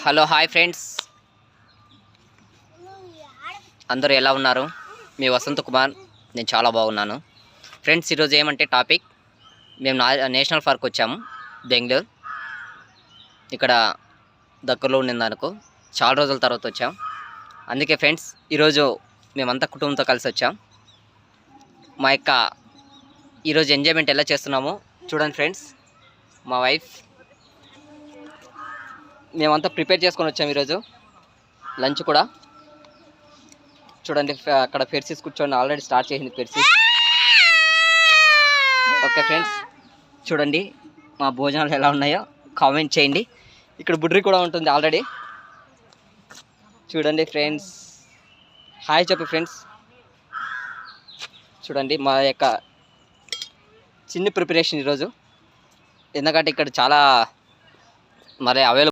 Hello hi friends, అందరూ ఎలా ఉన్నారు? మీ వసంత్ కుమార్. నేను చాలా బాగున్నాను ఫ్రెండ్స్. ఈరోజు ఏమంటే టాపిక్, మేము నేషనల్ పార్క్ వచ్చాము బెంగళూరు. ఇక్కడ దగ్గరలో ఉండింది అనుకో, చాలా రోజుల తర్వాత వచ్చాం. అందుకే ఫ్రెండ్స్ ఈరోజు మేమంతా కుటుంబంతో కలిసి వచ్చాం. మా యొక్క ఈరోజు ఎంజాయ్మెంట్ ఎలా చేస్తున్నామో చూడండి ఫ్రెండ్స్. మా వైఫ్, మేమంతా ప్రిపేర్ చేసుకొని వచ్చాము ఈరోజు లంచ్ కూడా. చూడండి అక్కడ పెర్సీస్ కూర్చొని ఆల్రెడీ స్టార్ట్ చేసింది పెర్సీస్. ఓకే ఫ్రెండ్స్, చూడండి మా భోజనాలు ఎలా ఉన్నాయో కామెంట్ చేయండి. ఇక్కడ బుడ్రి కూడా ఉంటుంది ఆల్రెడీ. చూడండి ఫ్రెండ్స్, హాయ్ చెప్పు ఫ్రెండ్స్. చూడండి మా యొక్క చిన్న ప్రిపరేషన్ ఈరోజు, ఎందుకంటే ఇక్కడ చాలా మరి అవైలబుల్